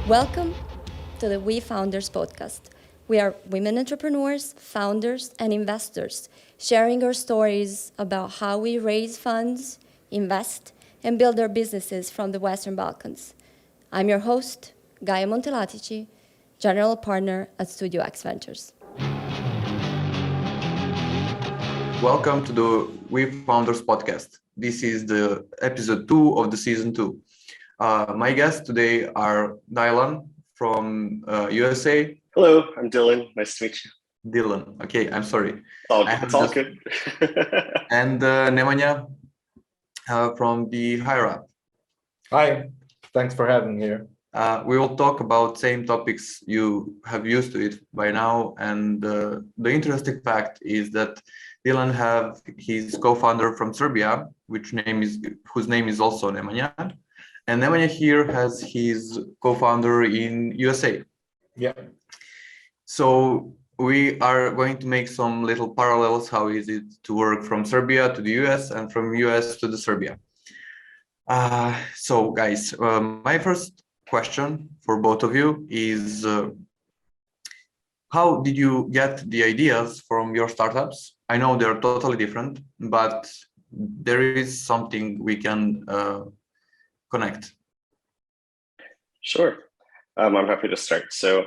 Welcome to the We Founders podcast. We are women entrepreneurs, founders, and investors sharing our stories about how we raise funds, invest, and build our businesses from the Western Balkans. I'm your host, Gaia Montelatici, General Partner at Studio X Ventures. Welcome to the We Founders podcast. This is the episode 2 of the season 2. My guests today are Dylan from USA. Hello, I'm Dylan. Nice to meet you. Dylan. Okay, I'm sorry. It's all good. And Nemanja from the Higher Up. Hi, thanks for having me here. We will talk about same topics you have used to it by now. And the interesting fact is that Dylan have his co-founder from Serbia, whose name is also Nemanja. And Nemanja here has his co-founder in USA. Yeah. So we are going to make some little parallels. How is it to work from Serbia to the US and from US to the Serbia? So guys, my first question for both of you is how did you get the ideas from your startups? I know they're totally different, but there is something we can connect. Sure. I'm happy to start. So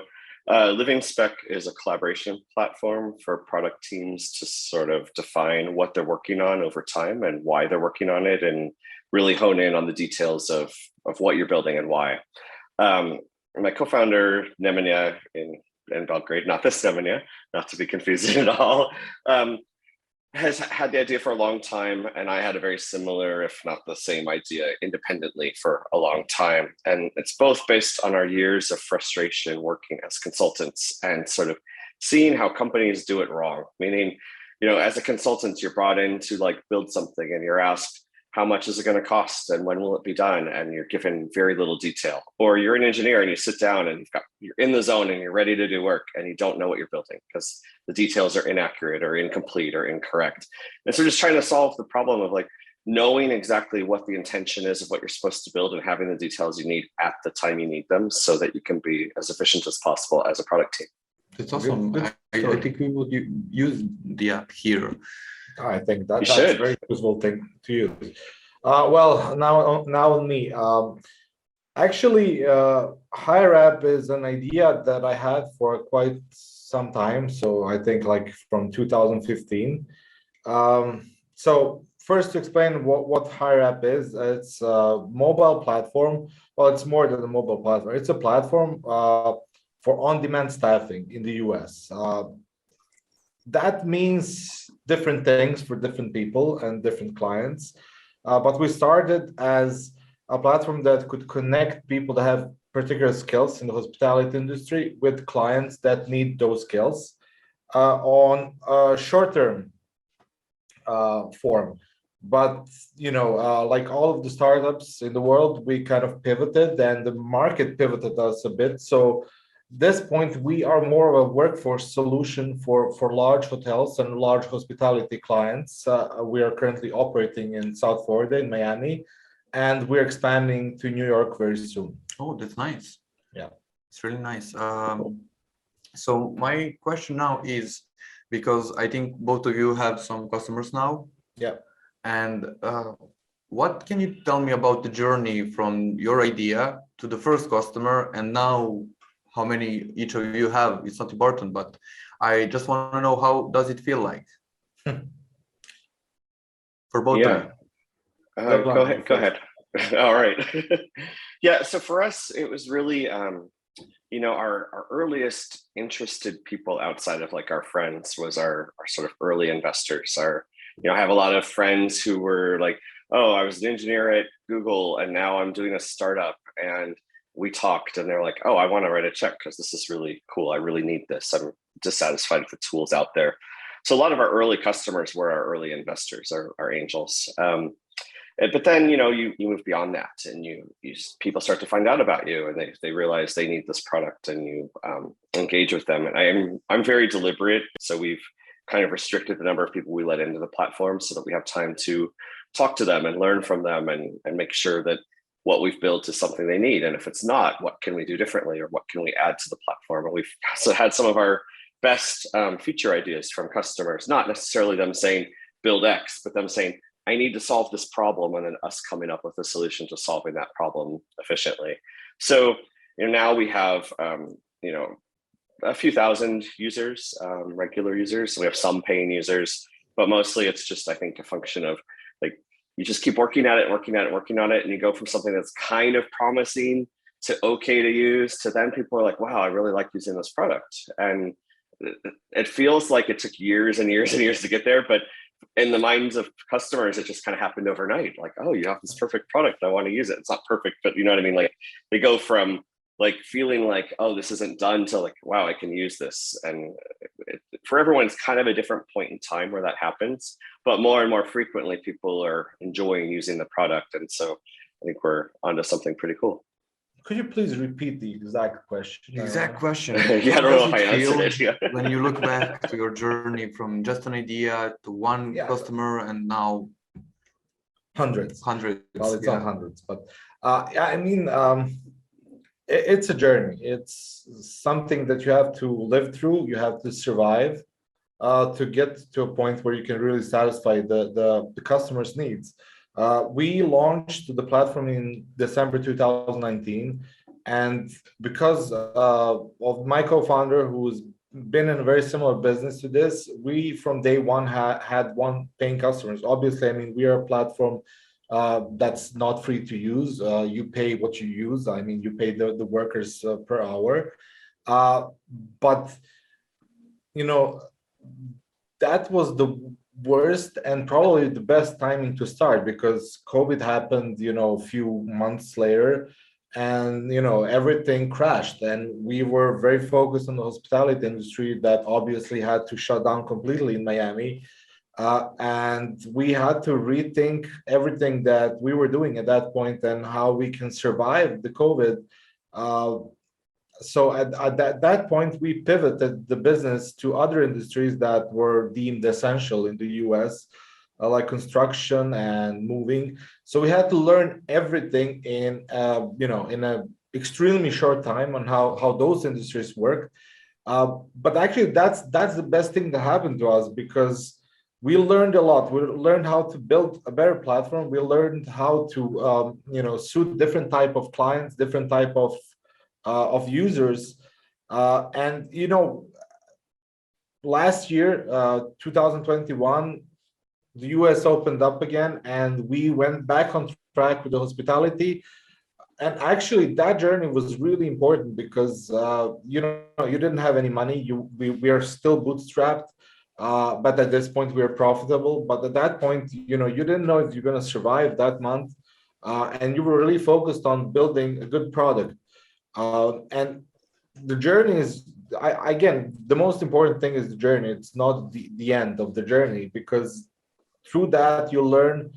Living Spec is a collaboration platform for product teams to sort of define what they're working on over time and why they're working on it, and really hone in on the details of what you're building and why. My co-founder, Nemanja in Belgrade, not this Nemanja, not to be confused at all, has had the idea for a long time, and I had a very similar, if not the same idea independently for a long time. And it's both based on our years of frustration working as consultants and sort of seeing how companies do it wrong. Meaning, as a consultant, you're brought in to build something and you're asked, how much is it going to cost and when will it be done? And you're given very little detail. Or you're an engineer and you sit down and you're in the zone and you're ready to do work and you don't know what you're building because the details are inaccurate or incomplete or incorrect. And so just trying to solve the problem of knowing exactly what the intention is of what you're supposed to build and having the details you need at the time you need them so that you can be as efficient as possible as a product team. That's awesome. I think we would use the app here. I think that's a very useful thing to use. Well, now on me. Actually, Higher App is an idea that I had for quite some time. So I think from 2015. So first to explain what Higher App is, it's a mobile platform. Well, it's more than a mobile platform. It's a platform for on-demand staffing in the US. That means different things for different people and different clients. But we started as a platform that could connect people that have particular skills in the hospitality industry with clients that need those skills on a short-term form. But, like all of the startups in the world, we kind of pivoted and the market pivoted us a bit. So this point, we are more of a workforce solution for large hotels and large hospitality clients. We are currently operating in South Florida, in Miami, and we're expanding to New York very soon. Oh, that's nice. Yeah, it's really nice. So my question now is, because I think both of you have some customers now. Yeah. And what can you tell me about the journey from your idea to the first customer and now? How many each of you have? It's not important, but I just want to know, how does it feel like for both of you? Go ahead. All right. Yeah. So for us, it was really, our earliest interested people outside of our friends was our sort of early investors. I have a lot of friends who were oh, I was an engineer at Google and now I'm doing a startup, and we talked and they're oh, I want to write a check because this is really cool. I really need this. I'm dissatisfied with the tools out there. So a lot of our early customers were our early investors, our angels. But then, you move beyond that and people start to find out about you and they realize they need this product and you engage with them. And I'm very deliberate. So we've kind of restricted the number of people we let into the platform so that we have time to talk to them and learn from them and make sure that what we've built is something they need. And if it's not, what can we do differently, or what can we add to the platform? And we've also had some of our best feature ideas from customers, not necessarily them saying build X, but them saying, I need to solve this problem, and then us coming up with a solution to solving that problem efficiently. So now we have a few thousand users, regular users. So we have some paying users, but mostly it's just, I think, a function of like, you just keep working at it, and you go from something that's kind of promising to okay to use to then people are like, wow, I really like using this product. And it feels like it took years and years and years to get there, but in the minds of customers, it just kind of happened overnight. Like, oh, you have this perfect product, I want to use it. It's not perfect, but you know what I mean? Like, they go from like feeling like, oh, this isn't done, to like, wow, I can use this. And for everyone, it's kind of a different point in time where that happens, but more and more frequently, people are enjoying using the product. And so I think we're onto something pretty cool. Could you please repeat the exact question? Exact question. Yeah, I don't know if I answered it. Yeah. When you look back to your journey from just an idea to one customer and now hundreds. Well, it's not hundreds, but I mean, it's a journey. It's something that you have to live through. You have to survive to get to a point where you can really satisfy the customer's needs. We launched the platform in December 2019, and because of my co-founder, who's been in a very similar business to this, we from day one had one paying customers. Obviously, I mean, we are a platform that's not free to use. You pay what you use. I mean, you pay the workers per hour, but that was the worst and probably the best timing to start, because COVID happened, a few months later, and everything crashed, and we were very focused on the hospitality industry that obviously had to shut down completely in Miami, and we had to rethink everything that we were doing at that point and how we can survive the COVID. So at that point, we pivoted the business to other industries that were deemed essential in the US, like construction and moving. So we had to learn everything in an extremely short time on how those industries work. But actually, that's the best thing that happened to us, because we learned a lot. We learned how to build a better platform. We learned how to suit different type of clients, different type of users, and last year, 2021, the US opened up again, and we went back on track with the hospitality. And actually, that journey was really important because you didn't have any money. We are still bootstrapped, but at this point we are profitable. But at that point, you didn't know if you're going to survive that month, and you were really focused on building a good product. And the journey is, again, the most important thing is the journey. It's not the end of the journey, because through that you learn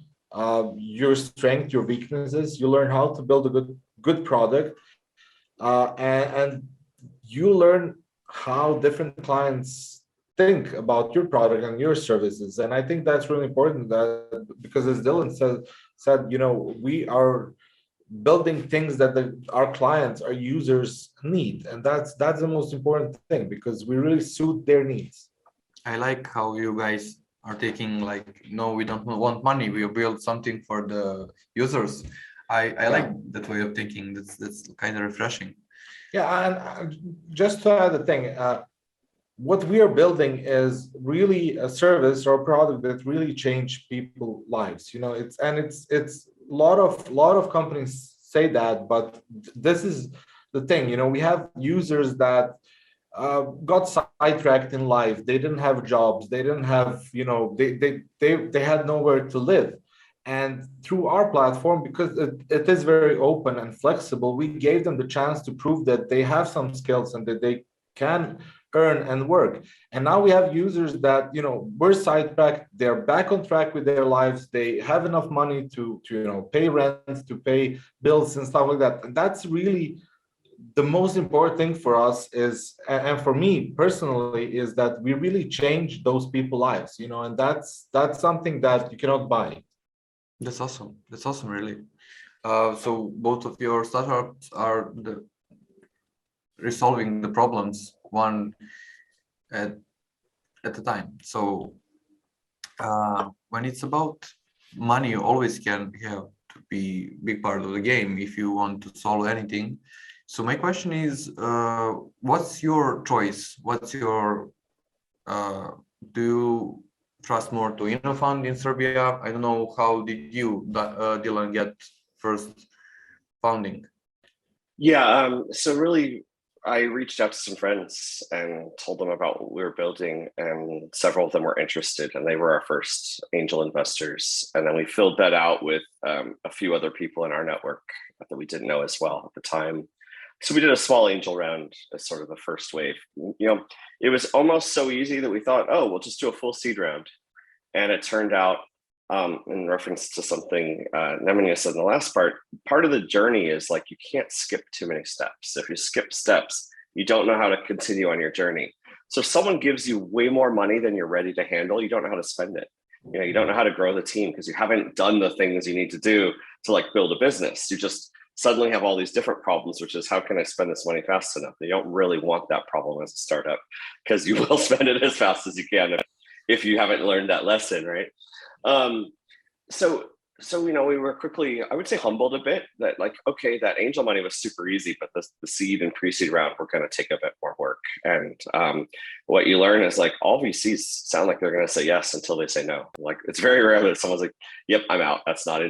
your strength, your weaknesses. You learn how to build a good product, and you learn how different clients think about your product and your services. And I think that's really important, that because as Dylan said, we are building things that our clients, our users need, and that's the most important thing, because we really suit their needs. I like how you guys are taking, like, no, we don't want money, we build something for the users. I like that way of thinking. That's kind of refreshing. Yeah, and just to add a thing, what we are building is really a service or a product that really change people's lives. It's a lot of companies say that, but this is the thing. We have users that got sidetracked in life. They didn't have jobs. They didn't have, they had nowhere to live. And through our platform, because it is very open and flexible, we gave them the chance to prove that they have some skills and that they can earn and work. And now we have users that, were sidetracked. They're back on track with their lives. They have enough money to pay rent, to pay bills and stuff like that. And that's really the most important thing for us is, and for me personally, is that we really change those people's lives, and that's something that you cannot buy. That's awesome. That's awesome, really. So both of your startups are resolving the problems one at a time. So when it's about money, you always can have to be big part of the game if you want to solve anything. So my question is, what's your choice? What's your do you trust more to InnoFund in Serbia? I don't know, how did you, Dylan, get first funding? Yeah, so really, I reached out to some friends and told them about what we were building, and several of them were interested, and they were our first angel investors. And then we filled that out with a few other people in our network that we didn't know as well at the time. So we did a small angel round as sort of the first wave. It was almost so easy that we thought, oh, we'll just do a full seed round. And it turned out, in reference to something Nemanja said in the last part of the journey is like, you can't skip too many steps. If you skip steps, you don't know how to continue on your journey. So if someone gives you way more money than you're ready to handle, you don't know how to spend it. You don't know how to grow the team because you haven't done the things you need to do to like build a business. You just suddenly have all these different problems, which is, how can I spend this money fast enough? You don't really want that problem as a startup, because you will spend it as fast as you can if you haven't learned that lesson, right? So we were quickly, I would say, humbled a bit that like, okay, that angel money was super easy, but the seed and pre-seed round were going to take a bit more work. And what you learn is like, all VCs sound like they're going to say yes until they say no. Like, it's very rare that someone's like, yep, I'm out. That's not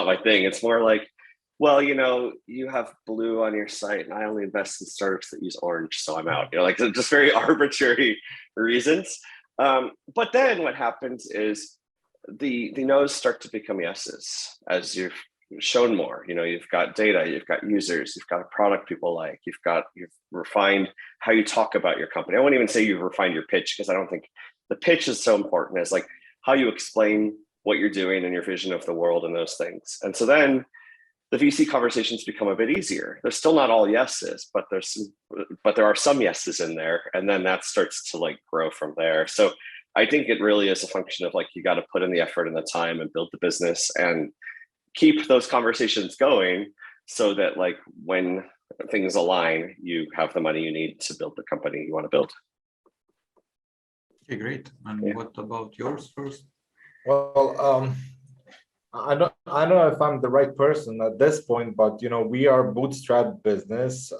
my thing. It's more like, well, you have blue on your site and I only invest in startups that use orange, so I'm out. Like, just very arbitrary reasons. But then what happens is the no's start to become yeses as you've shown more. You've got data, you've got users, you've got a product people like, you've refined how you talk about your company. I won't even say you've refined your pitch, because I don't think the pitch is so important as like how you explain what you're doing and your vision of the world and those things. And so then the VC conversations become a bit easier. They're still not all yeses, but there are some yeses in there, and then that starts to like grow from there. So I think it really is a function of like, you got to put in the effort and the time and build the business and keep those conversations going, so that like when things align, you have the money you need to build the company you want to build. Okay, great. And what about yours first? Well, I don't know if I'm the right person at this point, but we are bootstrap business.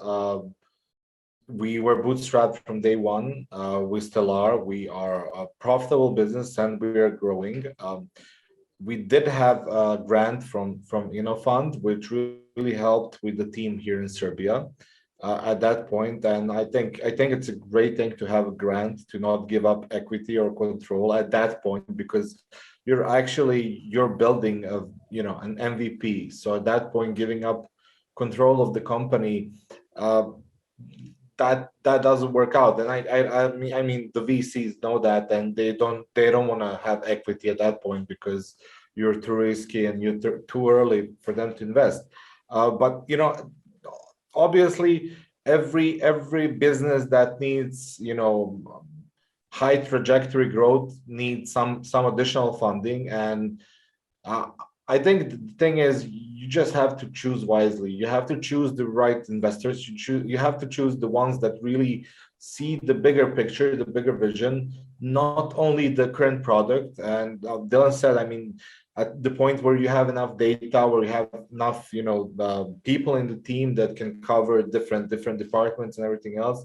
We were bootstrapped from day one. We still are. We are a profitable business and we are growing. We did have a grant from InnoFund, which really helped with the team here in Serbia at that point. And I think it's a great thing to have a grant, to not give up equity or control at that point, because you're building an MVP. So at that point, giving up control of the company, that doesn't work out. And I mean the VCs know that, and they don't want to have equity at that point, because you're too risky and you're too early for them to invest. But obviously every business that needs high trajectory growth needs some additional funding. And I think the thing is, you just have to choose wisely. You have to choose the right investors. You have to choose the ones that really see the bigger picture, the bigger vision, not only the current product. And Dylan said, I mean, at the point where you have enough data, where you have enough, people in the team that can cover different departments and everything else.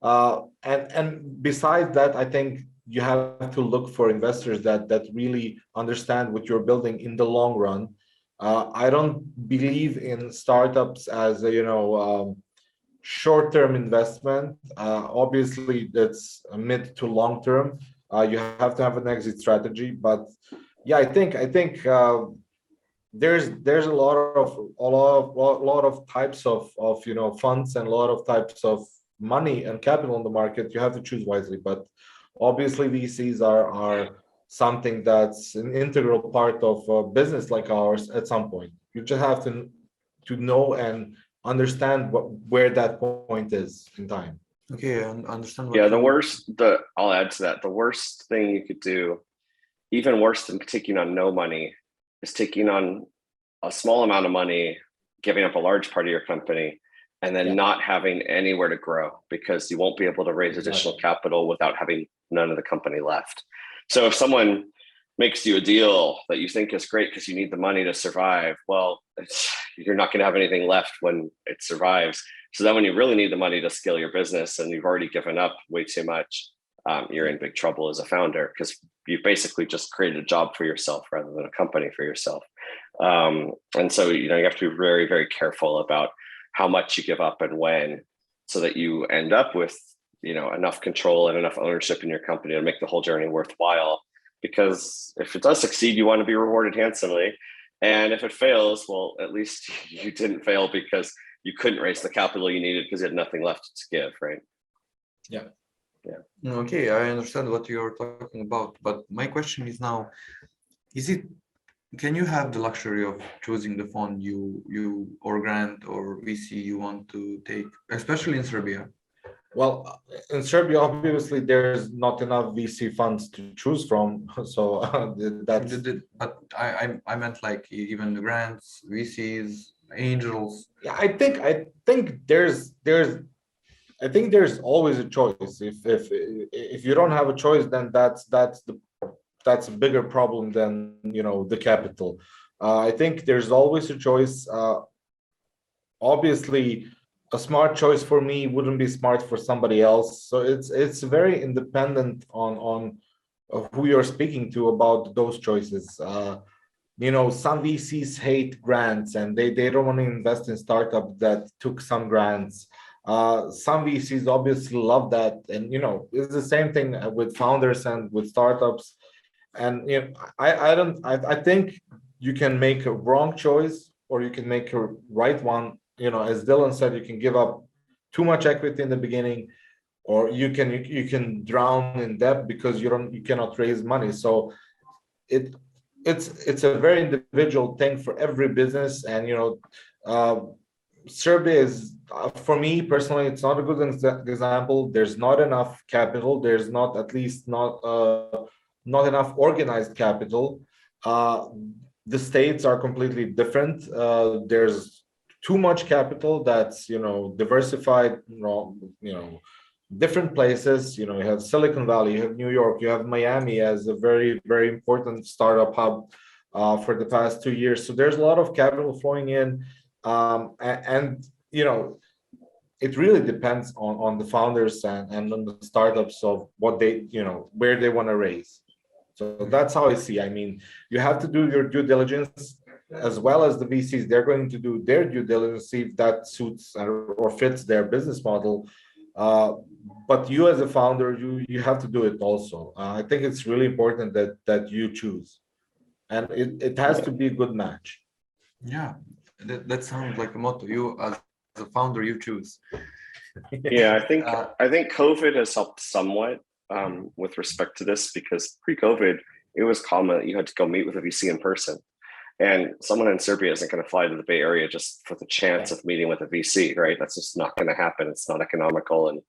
And besides that, I think you have to look for investors that really understand what you're building in the long run. I don't believe in startups as a short-term investment. Obviously, that's a mid to long term. You have to have an exit strategy, but yeah, I think there's a lot of types of funds and a lot of types of money and capital in the market. You have to choose wisely, but obviously VCs are something that's an integral part of a business like ours at some point. You just have to know and understand where that point is in time. Okay, and understand. I'll add to that. The worst thing you could do, even worse than taking on no money, is taking on a small amount of money, giving up a large part of your company, and then not having anywhere to grow because you won't be able to raise additional capital without having none of the company left. So if someone makes you a deal that you think is great because you need the money to survive, well, you're not going to have anything left when it survives. So then when you really need the money to scale your business and you've already given up way too much, you're in big trouble as a founder because you basically just created a job for yourself rather than a company for yourself. And so, you have to be very, very careful about how much you give up and when, so that you end up with, enough control and enough ownership in your company to make the whole journey worthwhile. Because if it does succeed, you want to be rewarded handsomely. And if it fails, well, at least you didn't fail because you couldn't raise the capital you needed because you had nothing left to give, right? Yeah. Okay, I understand what you're talking about, but my question is now, can you have the luxury of choosing the fund you or grant or VC you want to take, especially in Serbia? Well, in Serbia, obviously, there's not enough VC funds to choose from. So that's. But I meant like even the grants, VCs, angels. Yeah, I think there's always a choice. If you don't have a choice, then that's a bigger problem than the capital. I think there's always a choice. Obviously, a smart choice for me wouldn't be smart for somebody else. So it's very independent on who you're speaking to about those choices. Some VCs hate grants and they don't want to invest in startups that took some grants. Some VCs obviously love that, and it's the same thing with founders and with startups. And I think you can make a wrong choice or you can make a right one. As Dylan said, you can give up too much equity in the beginning, or you can drown in debt because you cannot raise money. So it's a very individual thing for every business. And Serbia is, for me personally, it's not a good example. There's not enough capital. There's not enough organized capital. The states are completely different. There's too much capital that's diversified, different places. You have Silicon Valley, you have New York, you have Miami as a very, very important startup hub for the past 2 years. So there's a lot of capital flowing in, and it really depends on the founders and on the startups of what they where they want to raise. So that's how I see. I mean, you have to do your due diligence, as well as the VCs. They're going to do their due diligence, see if that suits or fits their business model. But you as a founder, you have to do it also. I think it's really important that you choose, and it has to be a good match. Yeah, that sounds like a motto. You as a founder, you choose. Yeah, I think COVID has helped somewhat with respect to this, because pre-COVID, it was common that you had to go meet with a VC in person. And someone in Serbia isn't going to fly to the Bay Area just for the chance of meeting with a VC, right? That's just not going to happen. It's not economical. And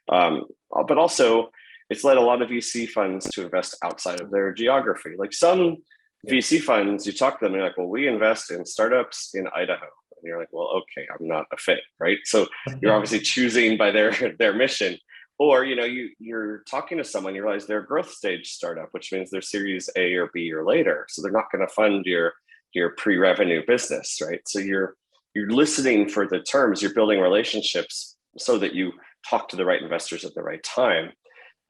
but also, it's led a lot of VC funds to invest outside of their geography. Like some VC funds, you talk to them, and you're like, well, we invest in startups in Idaho. And you're like, well, okay, I'm not a fit, right? So you're obviously choosing by their mission. Or you're talking to someone, you realize they're a growth stage startup, which means they're Series A or B or later. So they're not going to fund your pre-revenue business, right? So you're listening for the terms, you're building relationships so that you talk to the right investors at the right time.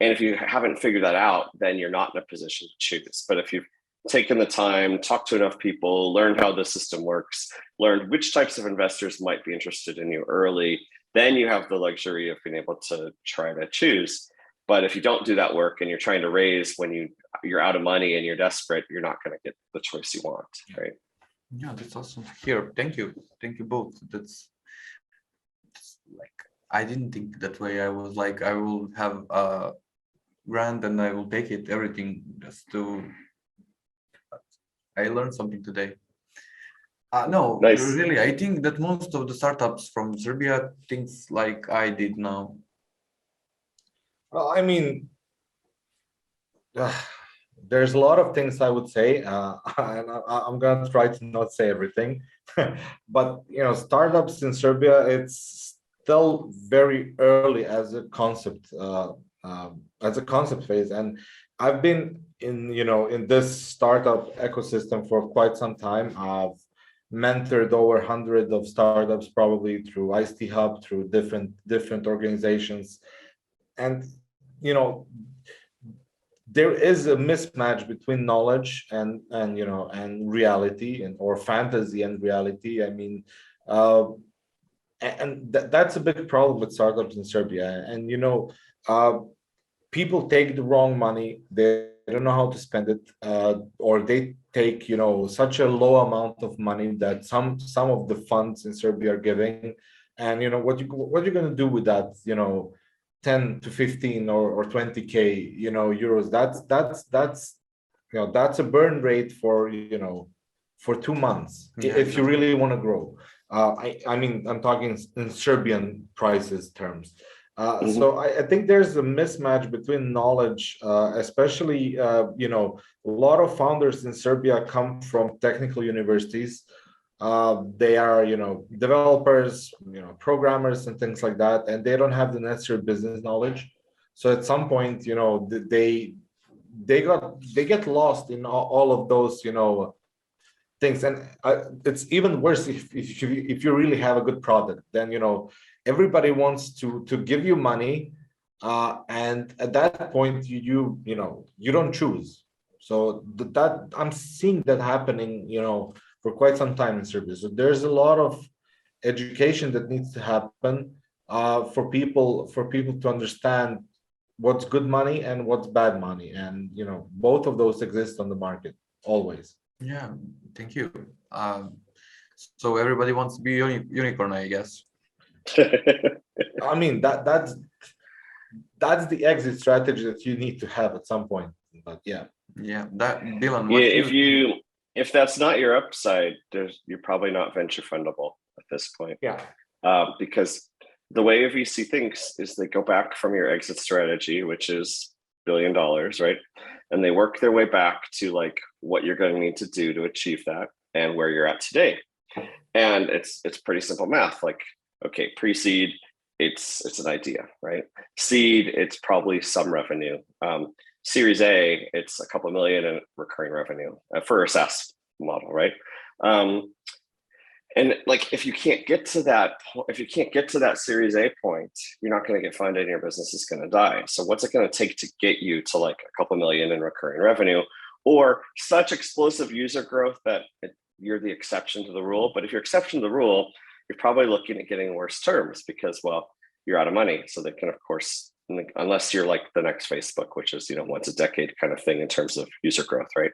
And if you haven't figured that out, then you're not in a position to choose. But if you've taken the time, talked to enough people, learned how the system works, learned which types of investors might be interested in you early, then you have the luxury of being able to try to choose. But if you don't do that work and you're trying to raise when you're out of money and you're desperate, you're not going to get the choice you want, right? Yeah, that's awesome to hear. Thank you both. That's like, I didn't think that way. I was like, I will have a grant and I will take it, everything, just to. I learned something today. No, nice. Really, I think that most of the startups from Serbia thinks like I did now. Well, I mean, there's a lot of things I would say, and I'm gonna try to not say everything. But startups in Serbia, it's still very early as a concept, phase, and I've been in this startup ecosystem for quite some time. I've mentored over hundreds of startups, probably through ICT Hub, through different organizations, and there is a mismatch between knowledge and reality, or fantasy and reality. I mean, that's a big problem with startups in Serbia. And people take the wrong money. They don't know how to spend it, or they take such a low amount of money that some of the funds in Serbia are giving. And what you're going to do with that 10 to 15 or 20k euros, that's a burn rate for 2 months, if you really want to grow. I mean, I'm talking in Serbian prices terms. So I think there's a mismatch between knowledge, especially a lot of founders in Serbia come from technical universities. They are developers, programmers and things like that, and they don't have the necessary business knowledge. So at some point they get lost in all of those things. And it's even worse if you really have a good product. Then everybody wants to give you money, and at that point you don't choose. So that I'm seeing that happening for quite some time in Serbia. So there's a lot of education that needs to happen for people to understand what's good money and what's bad money, and both of those exist on the market always. Yeah, thank you. So everybody wants to be unicorn, I guess. I mean, that's the exit strategy that you need to have at some point. But yeah, that Dylan, if that's not your upside, you're probably not venture fundable at this point. Because the way a VC thinks is they go back from your exit strategy, which is $1 billion, right? And they work their way back to like what you're going to need to do to achieve that and where you're at today. And it's pretty simple math. Like, okay, pre-seed, it's an idea, right? Seed, it's probably some revenue. Series A, it's a couple million in recurring revenue for a SaaS model, right? And like, if you can't get to that Series A point, you're not going to get funded and your business is going to die. So what's it going to take to get you to like a couple million in recurring revenue, or such explosive user growth that you're the exception to the rule? But if you're exception to the rule, you're probably looking at getting worse terms because, well, you're out of money. So they can, of course, unless you're like the next Facebook, which is, once a decade kind of thing in terms of user growth, right?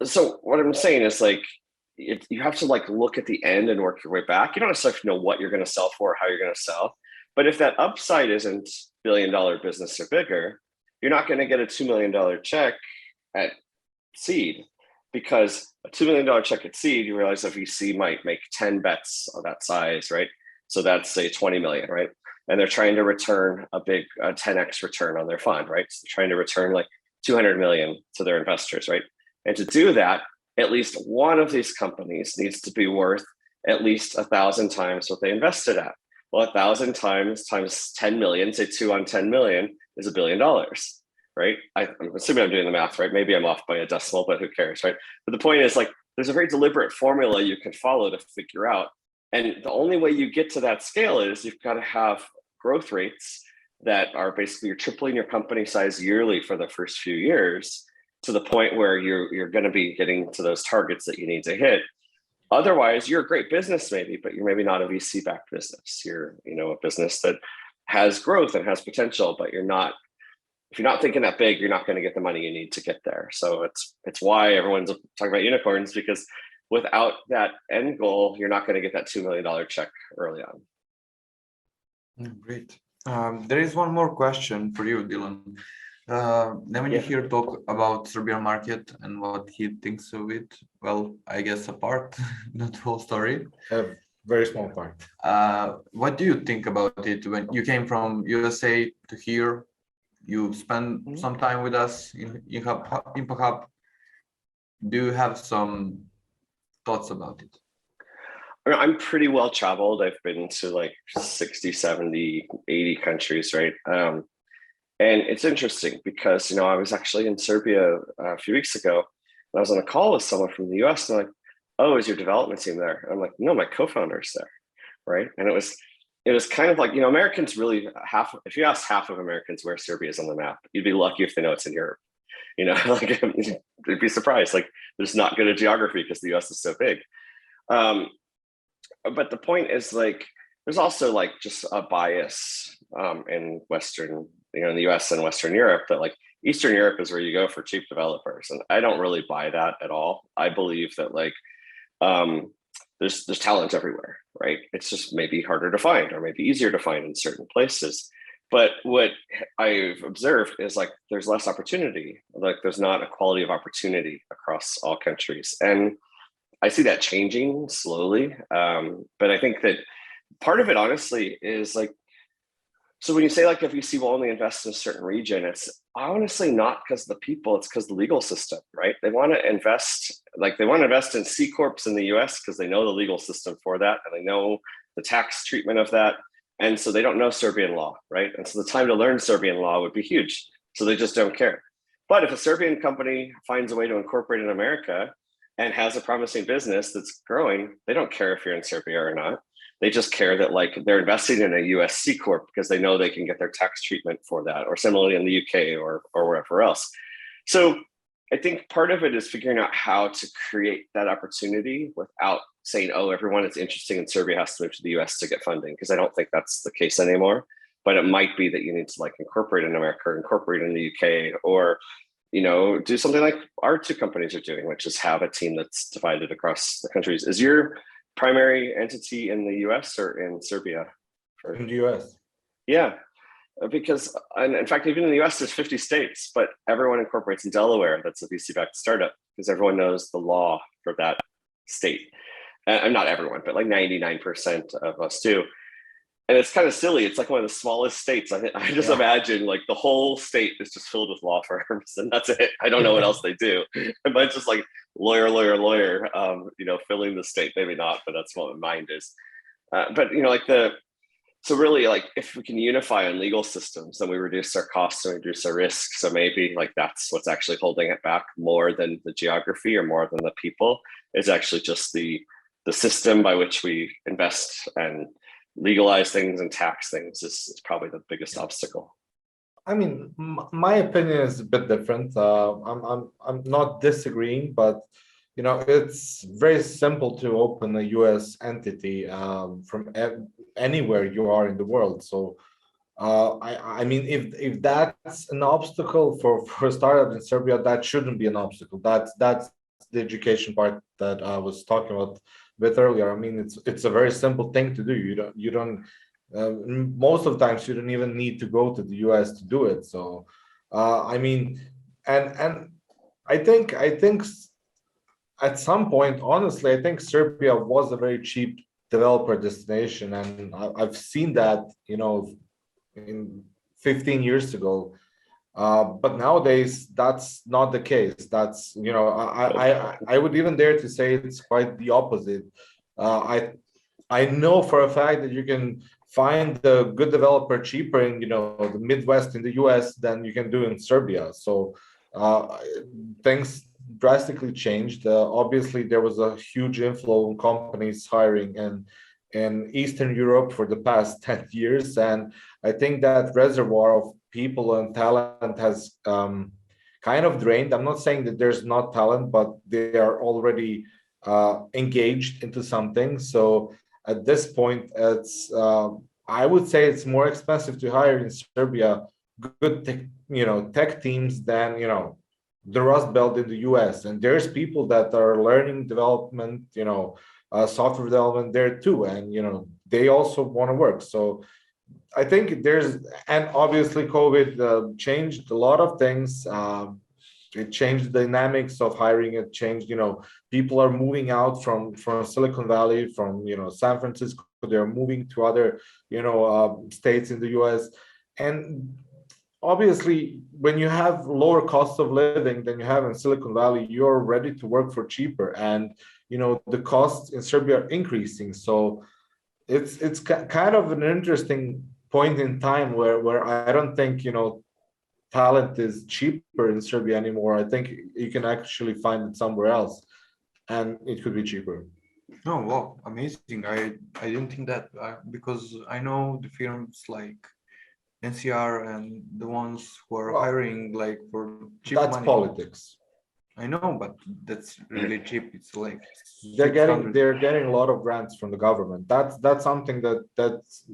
So what I'm saying is like, you have to like look at the end and work your way back. You don't necessarily know what you're going to sell for, or how you're going to sell. But if that upside isn't $1 billion business or bigger, you're not going to get a $2 million check at seed, because a $2 million check at seed, you realize that VC might make 10 bets of that size, right? So that's say 20 million, right? And they're trying to return a big 10x return on their fund, right? So they're trying to return like 200 million to their investors, right? And to do that, at least one of these companies needs to be worth at least 1,000 times what they invested at. Well, 1,000 times 10 million, say 2 on 10 million is $1 billion, right? I'm assuming I'm doing the math, right? Maybe I'm off by a decimal, but who cares, right? But the point is, like, there's a very deliberate formula you can follow to figure out. And the only way you get to that scale is you've got to have growth rates that are basically you're tripling your company size yearly for the first few years, to the point where you're going to be getting to those targets that you need to hit. Otherwise, you're a great business maybe, but you're maybe not a VC-backed business. You're a business that has growth and has potential, but if you're not thinking that big, you're not going to get the money you need to get there. So it's why everyone's talking about unicorns, because without that end goal, you're not going to get that $2 million check early on. Great. There is one more question for you, Dylan. Nemanja here talk about Serbian market and what he thinks of it. Well, I guess a part, not the whole story. A very small part. What do you think about it when you came from USA to here? You spent some time with us in InfoHub. Do you have some thoughts about it? I'm pretty well traveled. I've been to like 60, 70, 80 countries, right? And it's interesting because, I was actually in Serbia a few weeks ago, and I was on a call with someone from the US, and they're like, oh, is your development team there? And I'm like, no, my co-founder's there, right? And it was kind of like, Americans really if you ask half of Americans where Serbia is on the map, you'd be lucky if they know it's in Europe. Like they'd be surprised. Like there's not good at geography because the US is so big. But the point is like, there's also like just a bias in Western, in the US and Western Europe that like Eastern Europe is where you go for cheap developers. And I don't really buy that at all. I believe that like there's talent everywhere, right? It's just maybe harder to find or maybe easier to find in certain places. But what I've observed is like there's less opportunity. Like there's not a quality of opportunity across all countries. And I see that changing slowly. But I think that part of it, honestly, is like, so when you say like VC will only invest in a certain region, it's honestly not because of the people, it's because the legal system, right? They want to invest, in C Corps in the US because they know the legal system for that and they know the tax treatment of that. And so they don't know Serbian law, right? And so the time to learn Serbian law would be huge. So they just don't care. But if a Serbian company finds a way to incorporate in America and has a promising business that's growing, they don't care if you're in Serbia or not. They just care that like they're investing in a US C Corp because they know they can get their tax treatment for that, or similarly in the UK or wherever else. So I think part of it is figuring out how to create that opportunity without saying, oh, everyone that's interested in Serbia has to move to the US to get funding, because I don't think that's the case anymore. But it might be that you need to like incorporate in America or incorporate in the UK, or do something like our two companies are doing, which is have a team that's divided across the countries. Is your primary entity in the US or in Serbia? In the US. Yeah, because in fact, even in the US, there's 50 states, but everyone incorporates in Delaware. That's a VC-backed startup because everyone knows the law for that state. And not everyone, but like 99% of us do. And it's kind of silly. It's like one of the smallest states. I just imagine like the whole state is just filled with law firms, and that's it. I don't know what else they do. But it's just like lawyer, filling the state. Maybe not, but that's what my mind is. So really, like if we can unify on legal systems, then we reduce our costs and reduce our risk. So maybe like that's what's actually holding it back more than the geography or more than the people, is actually just the system by which we invest and legalize things and tax things is probably the biggest obstacle. I mean, my opinion is a bit different. I'm not disagreeing, but it's very simple to open a US entity from anywhere you are in the world. So I mean, if that's an obstacle for a startup in Serbia, that shouldn't be an obstacle. That's the education part that I was talking about a bit earlier. I mean, it's a very simple thing to do. You don't most of the times you don't even need to go to the US to do it. So I mean, and I think at some point, honestly, I think Serbia was a very cheap developer destination, and I've seen that in 15 years ago. But nowadays, that's not the case. That's I would even dare to say it's quite the opposite. I know for a fact that you can find a good developer cheaper in the Midwest in the US than you can do in Serbia. So things drastically changed. Obviously, there was a huge inflow of companies hiring in Eastern Europe for the past 10 years, and I think that reservoir of people and talent has kind of drained. I'm not saying that there's not talent, but they are already engaged into something. So at this point, it's I would say it's more expensive to hire in Serbia good tech teams than the Rust Belt in the US. And there's people that are learning development, software development there too, and they also want to work. So I think and obviously COVID changed a lot of things. It changed the dynamics of hiring. It changed, people are moving out from Silicon Valley, from San Francisco. They're moving to other states in the US, and obviously, when you have lower cost of living than you have in Silicon Valley, you're ready to work for cheaper, and the costs in Serbia are increasing. So it's kind of an interesting point in time where I don't think talent is cheaper in Serbia anymore. I think you can actually find it somewhere else, and it could be cheaper. Oh, wow, amazing. I didn't think that because I know the firms like NCR and the ones who are Well, hiring like for cheap that's money. politics. I know, but that's really cheap. It's like They're getting a lot of grants from the government. That's something that's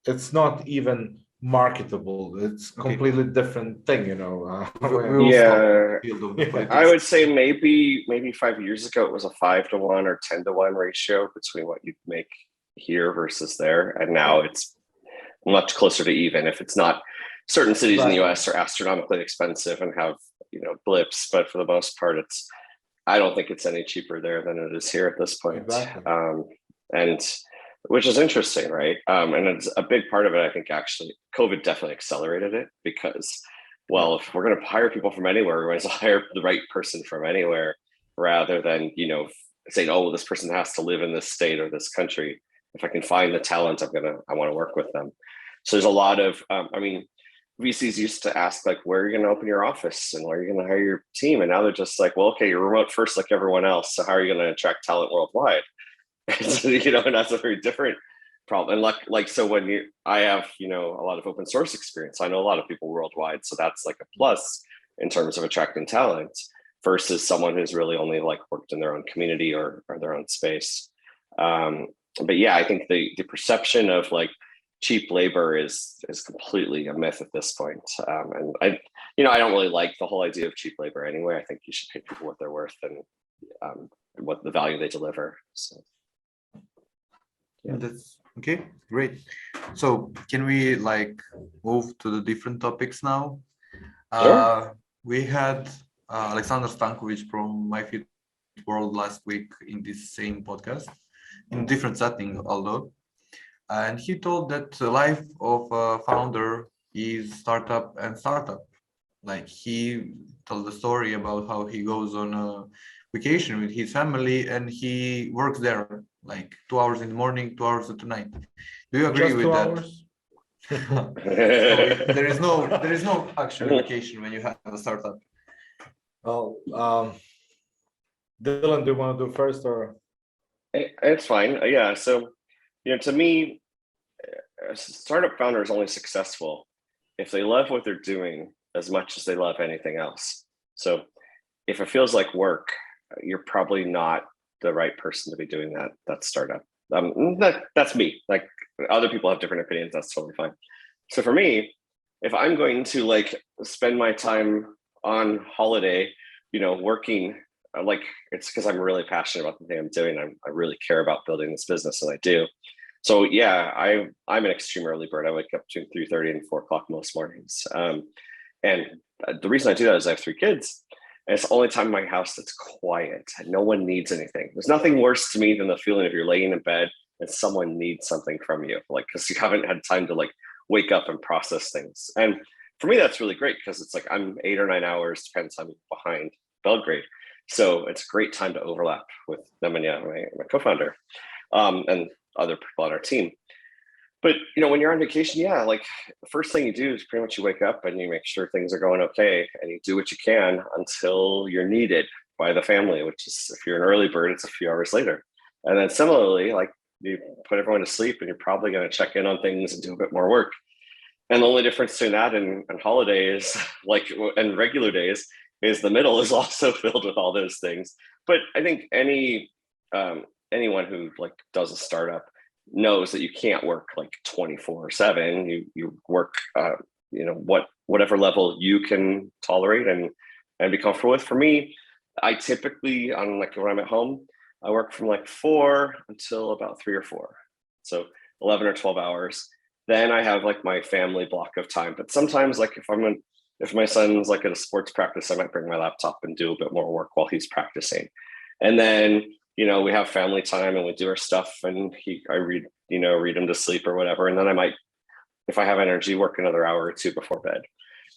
it's not even marketable. It's Okay. completely different thing, We will stop the field of the politics. I would say maybe 5 years ago it was a 5-to-1 or 10-to-1 ratio between what you'd make here versus there, and now it's much closer to even. If it's not, certain cities in the US are astronomically expensive and have blips, but for the most part, I don't think it's any cheaper there than it is here at this point. Exactly. And which is interesting, right? And it's a big part of it. I think actually COVID definitely accelerated it because, well, if we're going to hire people from anywhere, we might as well hire the right person from anywhere rather than, saying, oh, this person has to live in this state or this country. If I can find the talent, I want to work with them. So there's a lot of, VCs used to ask like, where are you going to open your office and where are you going to hire your team? And now they're just like, well, okay, you're remote first like everyone else. So how are you going to attract talent worldwide? So, and that's a very different problem. And like so when I have, a lot of open source experience, I know a lot of people worldwide. So that's like a plus in terms of attracting talent versus someone who's really only like worked in their own community or their own space. But yeah, I think the perception of like cheap labor is completely a myth at this point. And I don't really like the whole idea of cheap labor anyway. I think you should pay people what they're worth and what the value they deliver. So yeah. That's okay, great. So can we like move to the different topics now? Sure. We had Alexander Stanković from My Fit World last week in this same podcast, in different setting, although. And he told that the life of a founder is startup. Like he told the story about how he goes on a vacation with his family and he works there like 2 hours in the morning, 2 hours at night. Do you agree with that? So there is no actual vacation when you have a startup. Well, Dylan, do you want to do first or? It's fine. Yeah. So, to me, a startup founder is only successful if they love what they're doing as much as they love anything else. So if it feels like work, you're probably not the right person to be doing that startup. That's me. Like other people have different opinions. That's totally fine. So for me, if I'm going to like spend my time on holiday, working, like it's because I'm really passionate about the thing I'm doing. I really care about building this business, and I do. So yeah, I'm an extreme early bird. I wake up between 3:30 and 4 o'clock most mornings. And the reason I do that is I have 3 kids. And it's the only time in my house that's quiet. No one needs anything. There's nothing worse to me than the feeling of you're laying in bed and someone needs something from you, like because you haven't had time to like wake up and process things. And for me, that's really great because it's like I'm 8 or 9 hours, depends I'm behind Belgrade. So it's a great time to overlap with Nemanja, my co-founder, and other people on our team. But when you're on vacation, yeah, like the first thing you do is pretty much you wake up and you make sure things are going okay, and you do what you can until you're needed by the family, which is if you're an early bird, it's a few hours later. And then similarly, like you put everyone to sleep and you're probably going to check in on things and do a bit more work. And the only difference between that and holidays, like and regular days, is the middle is also filled with all those things. But I think anyone who like does a startup knows that you can't work like 24/7. You work whatever level you can tolerate and be comfortable with. For me, I typically on like when I'm at home, I work from like 4 until about 3 or 4. So 11 or 12 hours. Then I have like my family block of time. But sometimes like if my son's like at a sports practice, I might bring my laptop and do a bit more work while he's practicing. And then we have family time and we do our stuff and I read him to sleep or whatever. And then I might if I have energy, work another hour or two before bed.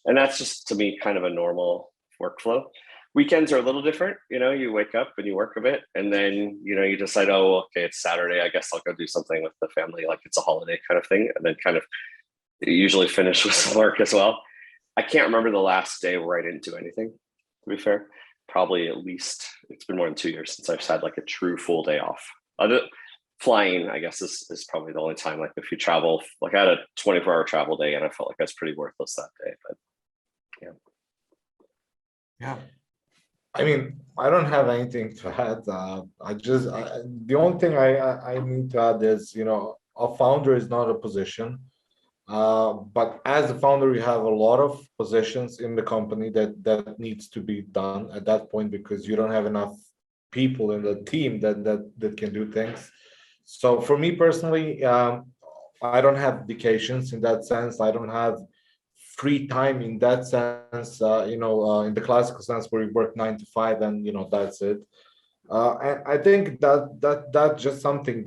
And that's just, to me, kind of a normal workflow. Weekends are a little different. You wake up and you work a bit, and then, you decide, oh, okay, it's Saturday. I guess I'll go do something with the family, like it's a holiday kind of thing. And then kind of usually finish with some work as well. I can't remember the last day where I didn't do anything, to be fair. Probably at least, it's been more than 2 years since I've had like a true full day off. Flying, I guess, is probably the only time. Like if you travel, like I had a 24-hour travel day and I felt like I was pretty worthless that day. But yeah. I mean, I don't have anything to add. The only thing I need to add is, a founder is not a position. But as a founder, you have a lot of positions in the company that needs to be done at that point, because you don't have enough people in the team that can do things. So for me personally, I don't have vacations in that sense. I don't have free time in that sense, in the classical sense where you work 9 to 5 and, that's it. And I think that's just something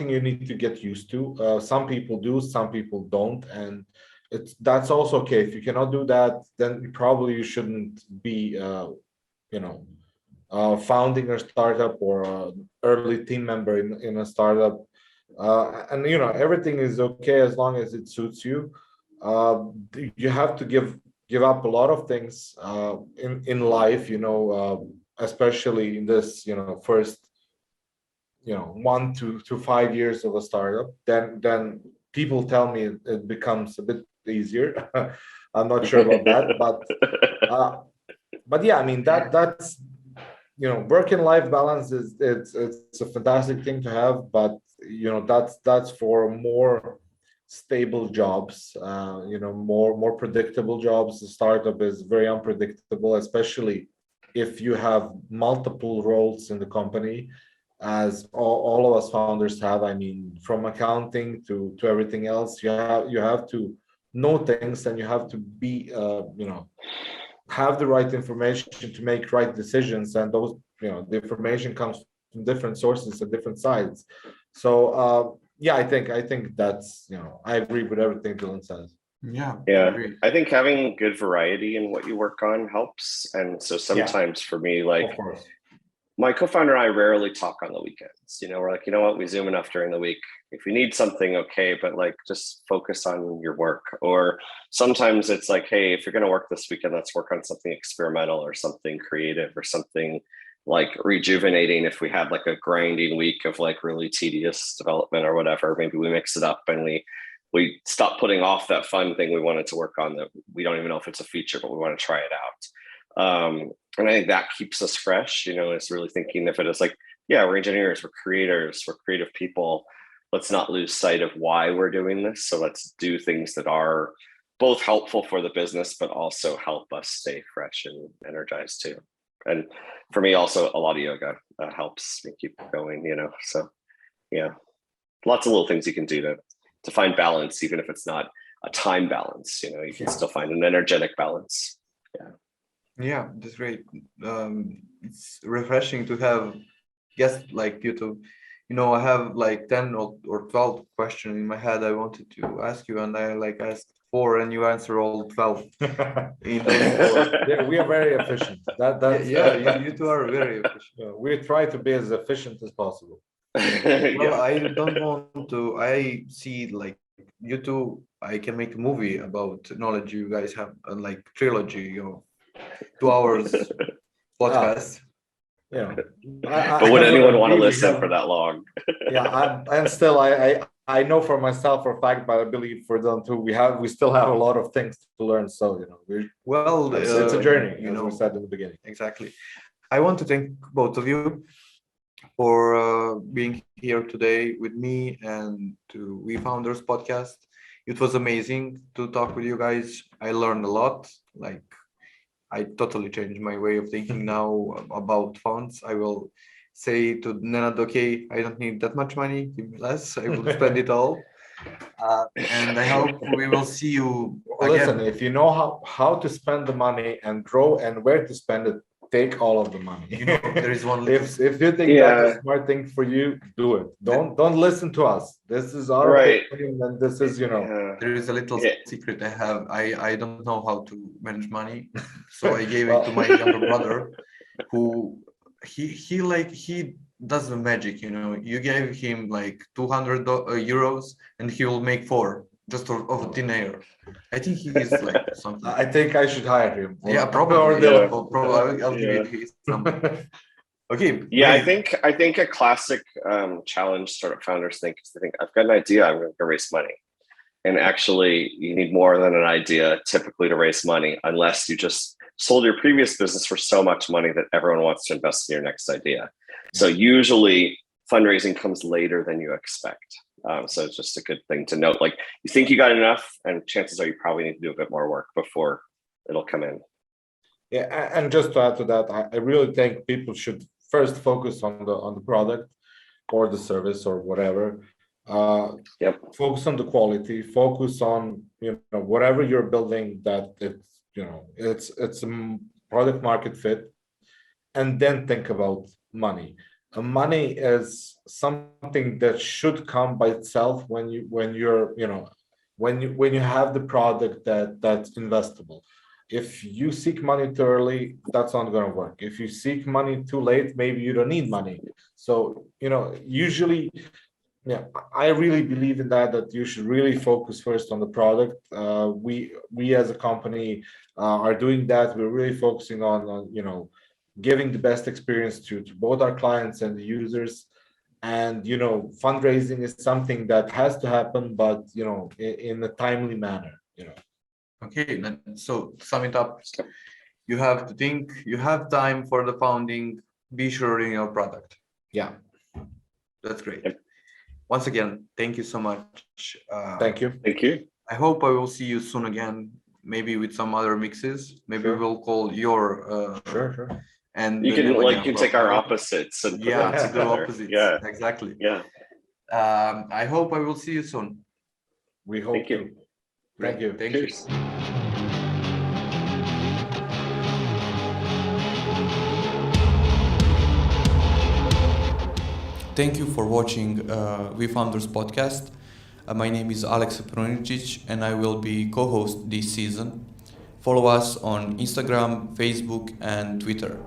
you need to get used to. Some people do, some people don't, and that's also okay. If you cannot do that, then probably you shouldn't be founding a startup or an early team member in a startup. And everything is okay as long as it suits you. You have to give up a lot of things in life, especially in this first 1 to 5 years of a startup. Then people tell me it becomes a bit easier. I'm not sure about that, but yeah, I mean that's work and life balance it's a fantastic thing to have, but that's for more stable jobs, more predictable jobs. The startup is very unpredictable, especially if you have multiple roles in the company, as all of us founders have. I mean, from accounting to everything else, you have to know things, and you have to be have the right information to make right decisions, and those the information comes from different sources and different sides. So yeah, I think that's I agree with everything Dylan says. Yeah. I think having good variety in what you work on helps. And so sometimes for me, like, of course, my co-founder and I rarely talk on the weekends. We're like, what, we Zoom enough during the week. If you need something, okay, but like just focus on your work. Or sometimes it's like, hey, if you're going to work this weekend, let's work on something experimental or something creative or something like rejuvenating. If we had like a grinding week of like really tedious development or whatever, maybe we mix it up and we stop putting off that fun thing we wanted to work on that we don't even know if it's a feature, but we want to try it out. And I think that keeps us fresh, it's really thinking if it is like, yeah, we're engineers, we're creators, we're creative people. Let's not lose sight of why we're doing this. So let's do things that are both helpful for the business, but also help us stay fresh and energized too. And for me, also a lot of yoga helps me keep going, so yeah, lots of little things you can do to find balance, even if it's not a time balance, you can still find an energetic balance. Yeah, that's great. It's refreshing to have guests like you to, I have like 10 or 12 questions in my head I wanted to ask you, and I like asked 4 and you answer all 12 in those 4. Yeah, we are very efficient. You two are very efficient. We try to be as efficient as possible. Well, I don't want to. I see like you two. I can make a movie about knowledge you guys have, and like trilogy, 2 hours podcast. But would anyone want to listen for that long? Yeah, and still, I know for myself for a fact, but I believe for them too, we still have a lot of things to learn. So it's a journey, as we said in the beginning. Exactly. I want to thank both of you for being here today with me and to We Founders podcast. It was amazing to talk with you guys. I learned a lot. Like, I totally changed my way of thinking now about funds. I will say to Nenad, okay, I don't need that much money, give me less. I will spend it all. And I hope we will see you again. Listen, if you know how to spend the money and grow and where to spend it, take all of the money. There is one. If you think that's a smart thing for you, do it. Don't listen to us. This is our opinion, and this is There is a little secret I have. I don't know how to manage money, so I gave it to my younger brother, who he does the magic. You gave him like 200 euros, and he will make 4 just of a thin air. I think he is like something. I think I should hire him. Yeah, probably. I'll give it his number. Okay. Yeah, great. I think a classic challenge startup founders think is they think, I've got an idea, I'm going to raise money. And actually, you need more than an idea typically to raise money, unless you just sold your previous business for so much money that everyone wants to invest in your next idea. So usually fundraising comes later than you expect. So it's just a good thing to note. Like, you think you got enough, and chances are you probably need to do a bit more work before it'll come in. Yeah, and just to add to that, I really think people should first focus on the product or the service or whatever. Focus on the quality. Focus on whatever you're building, that it's a product market fit, and then think about money. Money is something that should come by itself when you have the product that's investable. If you seek money too early, that's not going to work. If you seek money too late, maybe you don't need money. So usually, I really believe in that you should really focus first on the product. We as a company are doing that. We're really focusing on giving the best experience to both our clients and the users. And fundraising is something that has to happen, but in a timely manner. Okay, so to sum it up, you have to think, you have time for the founding, be sure in your product. Yeah, that's great. Once again, thank you so much. Thank you. I hope I will see you soon again, maybe with some other mixes. Maybe we'll call your sure. And you can take our opposites and do opposites. Yeah, exactly. Yeah. I hope I will see you soon. We hope. Thank you. Thank you. Cheers. Thank you for watching We Founders podcast. My name is Alex Proničić, and I will be co-host this season. Follow us on Instagram, Facebook, and Twitter.